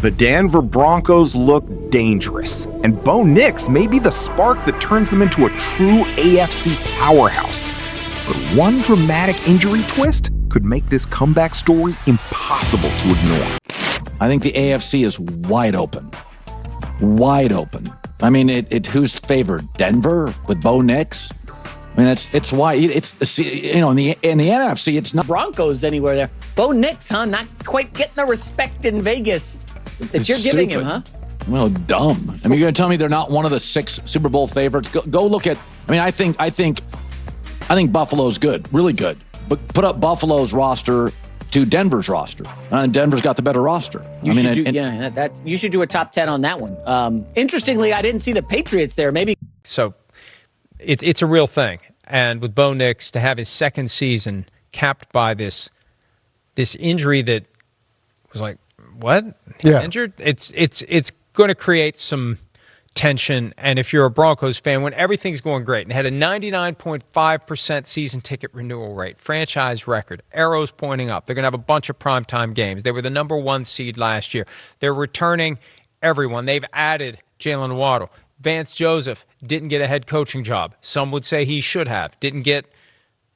The Denver Broncos look dangerous, and Bo Nix may be the spark that turns them into a true AFC powerhouse. But one dramatic injury twist could make this comeback story impossible to ignore. I think the AFC is wide open. Wide open. I mean, who's favored? Denver with Bo Nix? I mean, it's why it's in the NFC, it's not Broncos anywhere there. Bo Nix, huh? Not quite getting the respect in Vegas that you're giving him, huh? Well, dumb. I mean, you're gonna tell me they're not one of the 6 Super Bowl favorites? Go look at. I mean, I think Buffalo's good, really good. But put up Buffalo's roster to Denver's roster, and Denver's got the better roster. You should do a top 10 on that one. Interestingly, I didn't see the Patriots there. Maybe so. It's a real thing, and with Bo Nix to have his second season capped by this injury that was like, what? He's injured? It's going to create some tension. And if you're a Broncos fan, when everything's going great and had a 99.5% season ticket renewal rate, franchise record, arrows pointing up, they're going to have a bunch of primetime games. They were the number 1 seed last year. They're returning everyone. They've added Jalen Waddle. Vance Joseph didn't get a head coaching job. Some would say he should have. Didn't get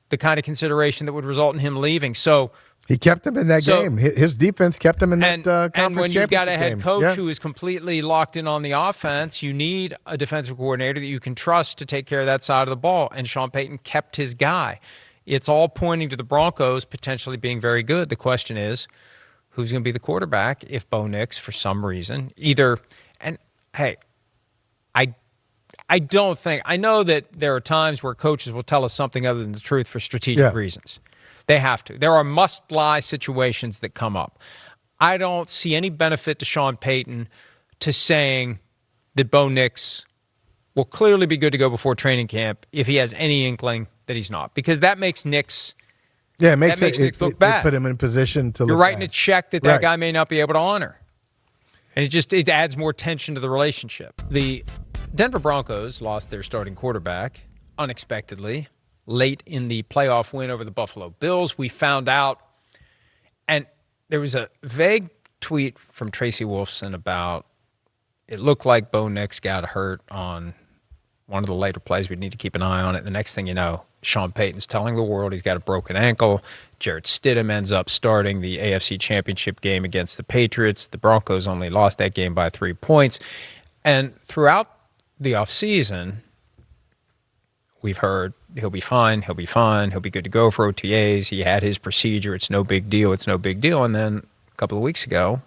the kind of consideration that would result in him leaving. So he kept him in that game. His defense kept him in that conference championship game. And when you've got a head coach who is completely locked in on the offense, you need a defensive coordinator that you can trust to take care of that side of the ball. And Sean Payton kept his guy. It's all pointing to the Broncos potentially being very good. The question is, who's going to be the quarterback if Bo Nix, for some reason, I know that there are times where coaches will tell us something other than the truth for strategic reasons. They have to. There are must-lie situations that come up. I don't see any benefit to Sean Payton to saying that Bo Nix will clearly be good to go before training camp if he has any inkling that he's not, because that makes Nix Nix look bad. Put him in position to You're look writing bad. a check that guy may not be able to honor. And it adds more tension to the relationship. The Denver Broncos lost their starting quarterback unexpectedly late in the playoff win over the Buffalo Bills. We found out, and there was a vague tweet from Tracy Wolfson about it looked like Bo Nix got hurt on one of the later plays. We'd need to keep an eye on it. The next thing you know, Sean Payton's telling the world he's got a broken ankle. Jarrett Stidham ends up starting the AFC Championship game against the Patriots. The Broncos only lost that game by 3 points. And throughout the offseason, we've heard he'll be fine, he'll be good to go for OTAs. He had his procedure. It's no big deal. And then a couple of weeks ago,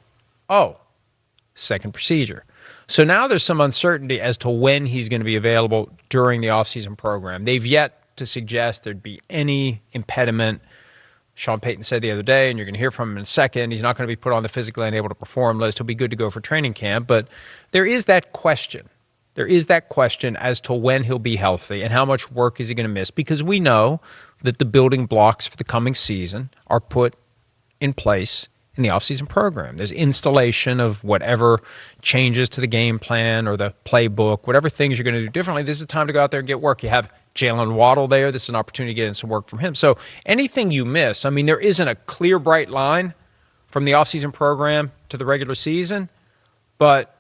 second procedure. So now there's some uncertainty as to when he's going to be available during the offseason program. They've yet to suggest there'd be any impediment. Sean Payton said the other day, and you're going to hear from him in a second, he's not going to be put on the physically unable to perform list. He'll be good to go for training camp. But there is that question. There is that question as to when he'll be healthy and how much work is he going to miss, because we know that the building blocks for the coming season are put in place in the offseason program. There's installation of whatever changes to the game plan or the playbook, whatever things you're going to do differently. This is the time to go out there and get work. You have Jalen Waddle there. This is an opportunity to get in some work from him. So anything you miss, I mean, there isn't a clear, bright line from the offseason program to the regular season, but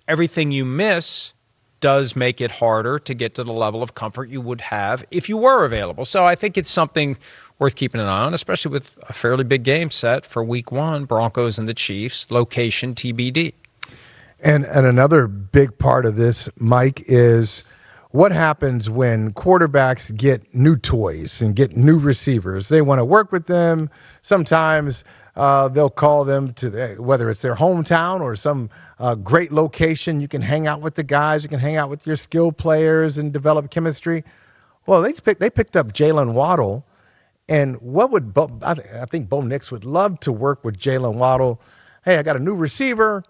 everything you miss does make it harder to get to the level of comfort you would have if you were available. So I think it's something worth keeping an eye on, especially with a fairly big game set for week 1, Broncos and the Chiefs, location TBD. And another big part of this, Mike, is what happens when quarterbacks get new toys and get new receivers. They want to work with them. Sometimes they'll call them to whether it's their hometown or some great location. You can hang out with the guys. You can hang out with your skill players and develop chemistry. Well, they picked up Jalen Waddle. And I think Bo Nix would love to work with Jalen Waddle. Hey, I got a new receiver.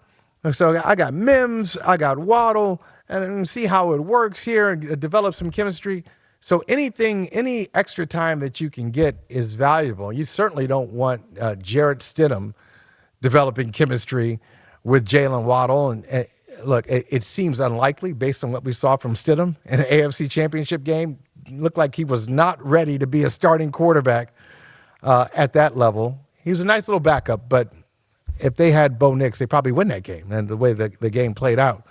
So I got Mims, I got Waddle, and see how it works here and develop some chemistry. So any extra time that you can get is valuable. You certainly don't want Jarrett Stidham developing chemistry with Jalen Waddle. And look, it seems unlikely based on what we saw from Stidham in an AFC Championship game. Looked like he was not ready to be a starting quarterback at that level. He was a nice little backup, but if they had Bo Nix, they probably win that game, and the way the game played out.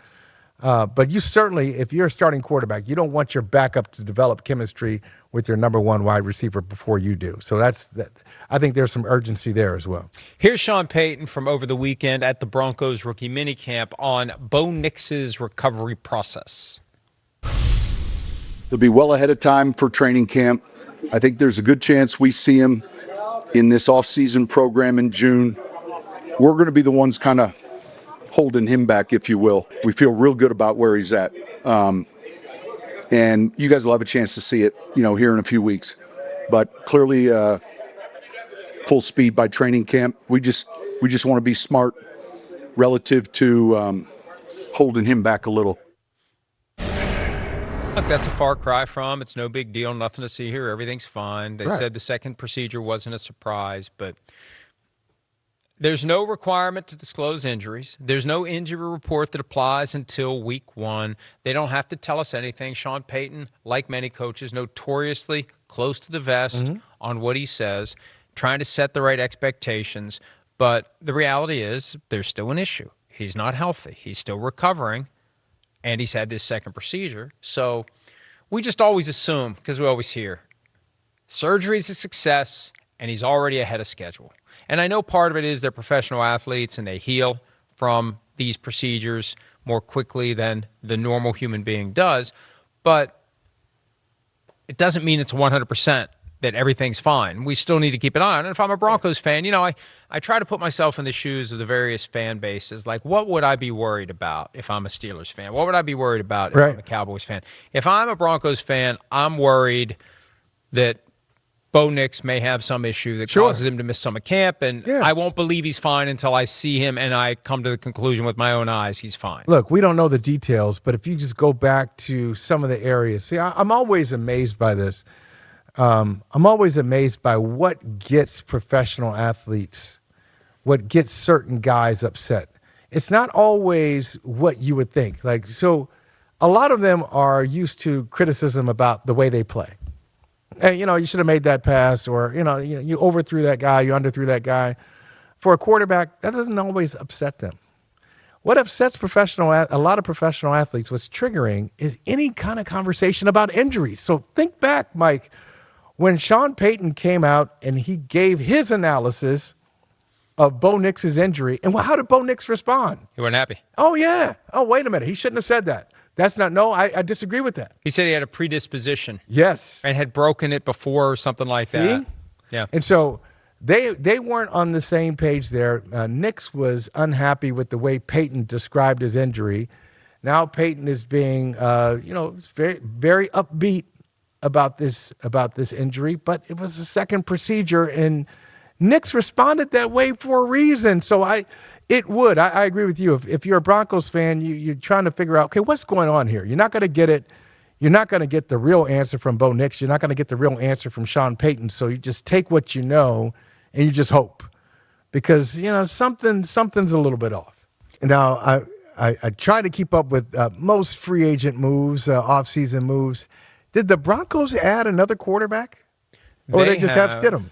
But you certainly, if you're a starting quarterback, you don't want your backup to develop chemistry with your number one wide receiver before you do. So I think there's some urgency there as well. Here's Sean Payton from over the weekend at the Broncos rookie minicamp on Bo Nix's recovery process. He'll be well ahead of time for training camp. I think there's a good chance we see him in this offseason program in June. We're going to be the ones kind of holding him back, if you will. We feel real good about where he's at. And you guys will have a chance to see it, here in a few weeks. But clearly, full speed by training camp. We just want to be smart relative to holding him back a little. Look, that's a far cry from. It's no big deal. Nothing to see here. Everything's fine. They said the second procedure wasn't a surprise, but there's no requirement to disclose injuries. There's no injury report that applies until week 1. They don't have to tell us anything. Sean Payton, like many coaches, notoriously close to the vest on what he says, trying to set the right expectations. But the reality is there's still an issue. He's not healthy. He's still recovering, and he's had this second procedure. So we just always assume, because we always hear, surgery is a success, and he's already ahead of schedule. And I know part of it is they're professional athletes and they heal from these procedures more quickly than the normal human being does, but it doesn't mean it's 100% that everything's fine. We still need to keep an eye on it. And if I'm a Broncos fan, I try to put myself in the shoes of the various fan bases. Like, what would I be worried about if I'm a Steelers fan? What would I be worried about if I'm a Cowboys fan? If I'm a Broncos fan, I'm worried that Bo Nix may have some issue that causes him to miss some of camp, and I won't believe he's fine until I see him and I come to the conclusion with my own eyes he's fine. Look, we don't know the details, but if you just go back to some of the areas. See, I'm always amazed by this. I'm always amazed by what gets professional athletes, what gets certain guys upset. It's not always what you would think. Like, so a lot of them are used to criticism about the way they play. Hey, you should have made that pass, or, you overthrew that guy, you underthrew that guy. For a quarterback, that doesn't always upset them. What upsets a lot of professional athletes, what's triggering, is any kind of conversation about injuries. So think back, Mike, when Sean Payton came out and he gave his analysis of Bo Nix's injury, and how did Bo Nix respond? He wasn't happy. Oh, yeah. Oh, wait a minute. He shouldn't have said that. That's not, no, I disagree with that. He said he had a predisposition. Yes. And had broken it before or something like that. Yeah. And so they weren't on the same page there. Nix was unhappy with the way Payton described his injury. Now Payton is being, very, very upbeat about this injury, but it was a second procedure, and Nix responded that way for a reason. So I agree with you. If you're a Broncos fan, you're trying to figure out, okay, what's going on here? You're not going to get it. You're not going to get the real answer from Bo Nix. You're not going to get the real answer from Sean Payton. So you just take what you know and you just hope, because something's a little bit off. Now I try to keep up with most free agent moves, offseason moves. Did the Broncos add another quarterback, or they just have Stidham?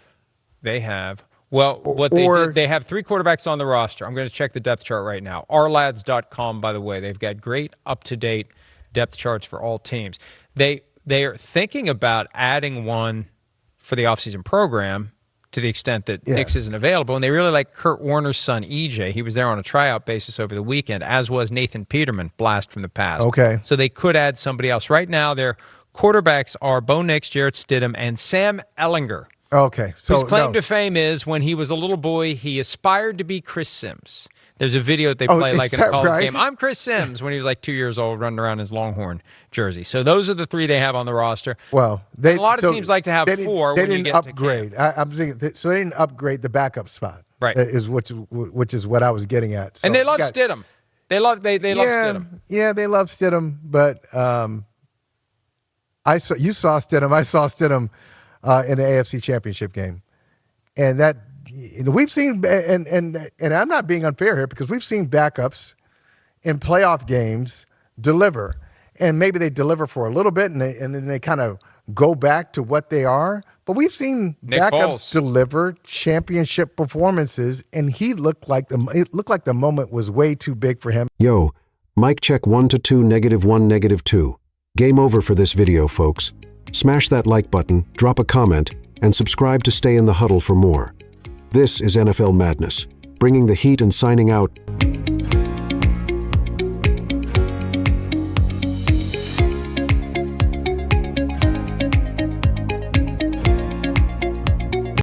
They have. Well, they have 3 quarterbacks on the roster. I'm going to check the depth chart right now. Ourlads.com, by the way, they've got great up-to-date depth charts for all teams. They are thinking about adding one for the offseason program to the extent that Nix isn't available, and they really like Kurt Warner's son, EJ. He was there on a tryout basis over the weekend, as was Nathan Peterman, blast from the past. Okay. So they could add somebody else. Right now, their quarterbacks are Bo Nix, Jarrett Stidham, and Sam Ehlinger. Okay. So his claim to fame is when he was a little boy, he aspired to be Chris Sims. There's a video that they play like in a college game. I'm Chris Sims when he was like 2 years old, running around in his Longhorn jersey. So those are the 3 they have on the roster. Well, a lot of teams like to have 4. They when didn't you get upgrade. I'm thinking, so they didn't upgrade the backup spot. Right. Which is what I was getting at. So and they love Stidham. They love Stidham. Yeah, they love Stidham, but you saw Stidham. I saw Stidham in the AFC Championship game, and that we've seen. And I'm not being unfair here, because we've seen backups in playoff games deliver, and maybe they deliver for a little bit, and then they kind of go back to what they are. But we've seen Nick backups Foles deliver championship performances, and it looked like the moment was way too big for him. Yo, mic check 1 to 2, -1, -2. Game over for this video, folks. Smash that like button, drop a comment, and subscribe to stay in the huddle for more. This is NFL Madness, bringing the heat and signing out.